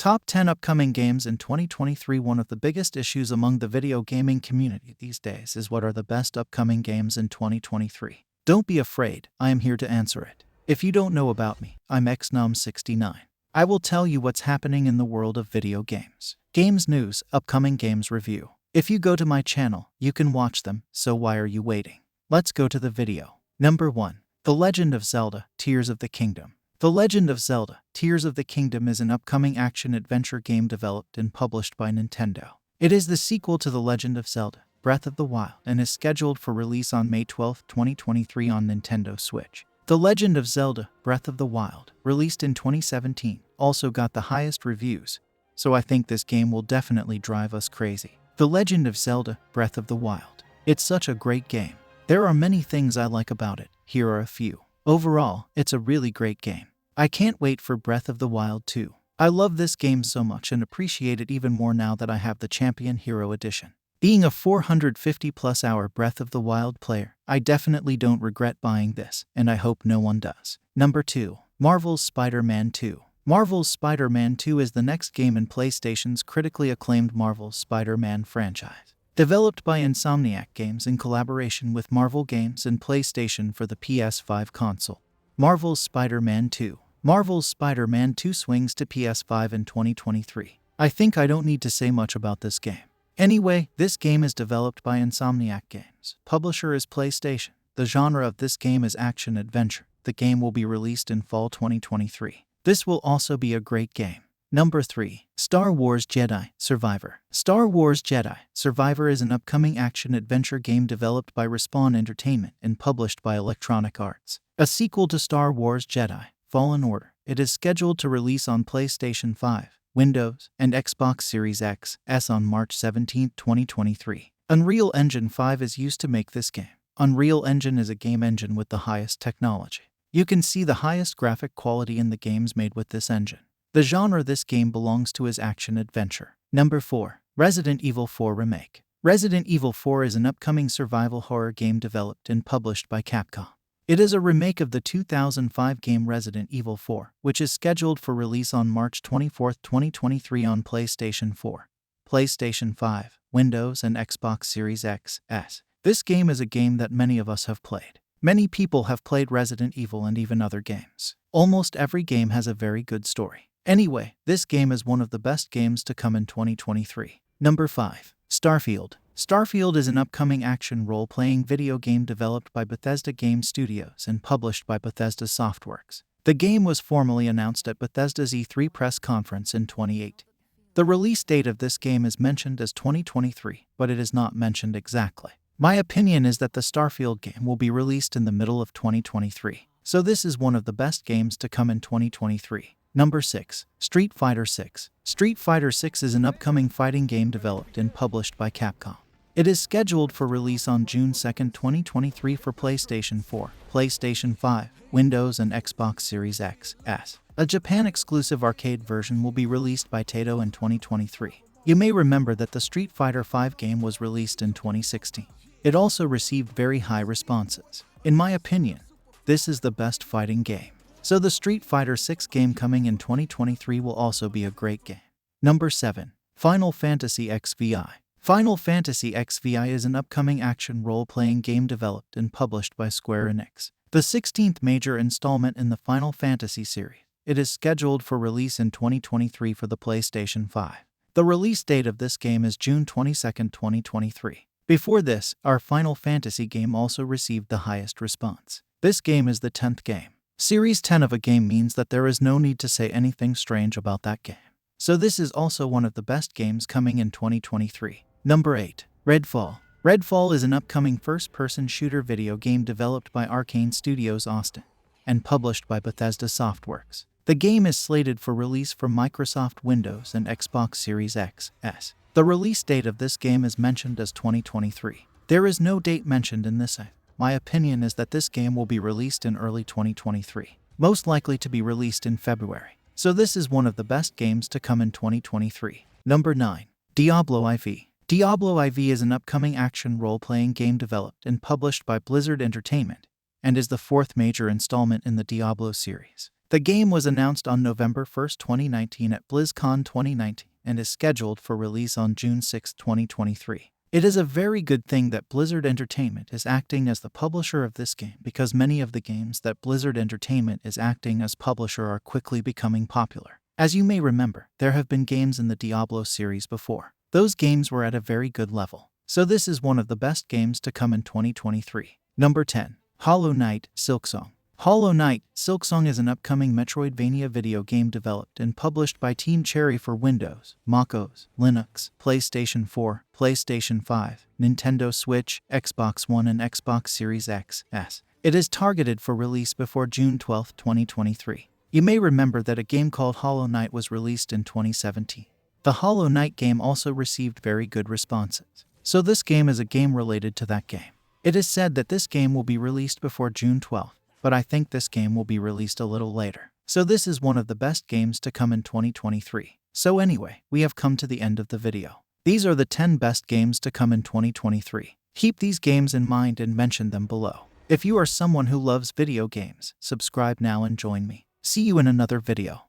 Top 10 upcoming games in 2023. One of the biggest issues among the video gaming community these days is what are the best upcoming games in 2023. Don't be afraid, I am here to answer it. If you don't know about me, I'm XNOM69. I will tell you what's happening in the world of video games. Games news, upcoming games review. If you go to my channel, you can watch them, so why are you waiting? Let's go to the video. Number 1. The Legend of Zelda: Tears of the Kingdom. The Legend of Zelda: Tears of the Kingdom is an upcoming action-adventure game developed and published by Nintendo. It is the sequel to The Legend of Zelda: Breath of the Wild and is scheduled for release on May 12, 2023 on Nintendo Switch. The Legend of Zelda: Breath of the Wild, released in 2017, also got the highest reviews, so I think this game will definitely drive us crazy. The Legend of Zelda: Breath of the Wild. It's such a great game. There are many things I like about it. Here are a few. Overall, it's a really great game. I can't wait for Breath of the Wild 2. I love this game so much and appreciate it even more now that I have the Champion Hero Edition. Being a 450+ hour Breath of the Wild player, I definitely don't regret buying this, and I hope no one does. Number 2. Marvel's Spider-Man 2. Marvel's Spider-Man 2 is the next game in PlayStation's critically acclaimed Marvel's Spider-Man franchise. Developed by Insomniac Games in collaboration with Marvel Games and PlayStation for the PS5 console. Marvel's Spider-Man 2. Marvel's Spider-Man 2 swings to PS5 in 2023. I think I don't need to say much about this game. Anyway, this game is developed by Insomniac Games. Publisher is PlayStation. The genre of this game is action-adventure. The game will be released in fall 2023. This will also be a great game. Number 3. Star Wars Jedi: Survivor. Star Wars Jedi: Survivor is an upcoming action-adventure game developed by Respawn Entertainment and published by Electronic Arts. A sequel to Star Wars Jedi: Fallen Order, it is scheduled to release on PlayStation 5, Windows, and Xbox Series X, S on March 17, 2023. Unreal Engine 5 is used to make this game. Unreal Engine is a game engine with the highest technology. You can see the highest graphic quality in the games made with this engine. The genre this game belongs to is action-adventure. Number 4. Resident Evil 4 Remake. Resident Evil 4 is an upcoming survival horror game developed and published by Capcom. It is a remake of the 2005 game Resident Evil 4, which is scheduled for release on March 24, 2023 on PlayStation 4, PlayStation 5, Windows, and Xbox Series X, S. This game is a game that many of us have played. Many people have played Resident Evil and even other games. Almost every game has a very good story. Anyway, this game is one of the best games to come in 2023. Number 5. Starfield. Starfield is an upcoming action role-playing video game developed by Bethesda Game Studios and published by Bethesda Softworks. The game was formally announced at Bethesda's E3 press conference in 2018. The release date of this game is mentioned as 2023, but it is not mentioned exactly. My opinion is that the Starfield game will be released in the middle of 2023, so this is one of the best games to come in 2023. Number 6. Street Fighter 6. Street Fighter 6 is an upcoming fighting game developed and published by Capcom. It is scheduled for release on June 2, 2023 for PlayStation 4, PlayStation 5, Windows, and Xbox Series X, S. A Japan-exclusive arcade version will be released by Taito in 2023. You may remember that the Street Fighter V game was released in 2016. It also received very high responses. In my opinion, this is the best fighting game. So the Street Fighter 6 game coming in 2023 will also be a great game. Number 7. Final Fantasy XVI. Final Fantasy XVI is an upcoming action role-playing game developed and published by Square Enix. The 16th major installment in the Final Fantasy series. It is scheduled for release in 2023 for the PlayStation 5. The release date of this game is June 22, 2023. Before this, our Final Fantasy game also received the highest response. This game is the 10th game. Series 10 of a game means that there is no need to say anything strange about that game. So this is also one of the best games coming in 2023. Number 8. Redfall. Redfall is an upcoming first-person shooter video game developed by Arcane Studios Austin and published by Bethesda Softworks. The game is slated for release for Microsoft Windows and Xbox Series X, S. The release date of this game is mentioned as 2023. There is no date mentioned in this. My opinion is that this game will be released in early 2023, most likely to be released in February. So this is one of the best games to come in 2023. Number 9. Diablo IV. Diablo IV is an upcoming action role-playing game developed and published by Blizzard Entertainment and is the 4th major installment in the Diablo series. The game was announced on November 1, 2019 at BlizzCon 2019 and is scheduled for release on June 6, 2023. It is a very good thing that Blizzard Entertainment is acting as the publisher of this game because many of the games that Blizzard Entertainment is acting as publisher are quickly becoming popular. As you may remember, there have been games in the Diablo series before. Those games were at a very good level. So this is one of the best games to come in 2023. Number 10. Hollow Knight: Silksong. Hollow Knight: Silksong is an upcoming Metroidvania video game developed and published by Team Cherry for Windows, macOS, Linux, PlayStation 4, PlayStation 5, Nintendo Switch, Xbox One and Xbox Series X/S. It is targeted for release before June 12, 2023. You may remember that a game called Hollow Knight was released in 2017. The Hollow Knight game also received very good responses. So this game is a game related to that game. It is said that this game will be released before June 12th. But I think this game will be released a little later. So this is one of the best games to come in 2023. So anyway, we have come to the end of the video. These are the 10 best games to come in 2023. Keep these games in mind and mention them below. If you are someone who loves video games, subscribe now and join me. See you in another video.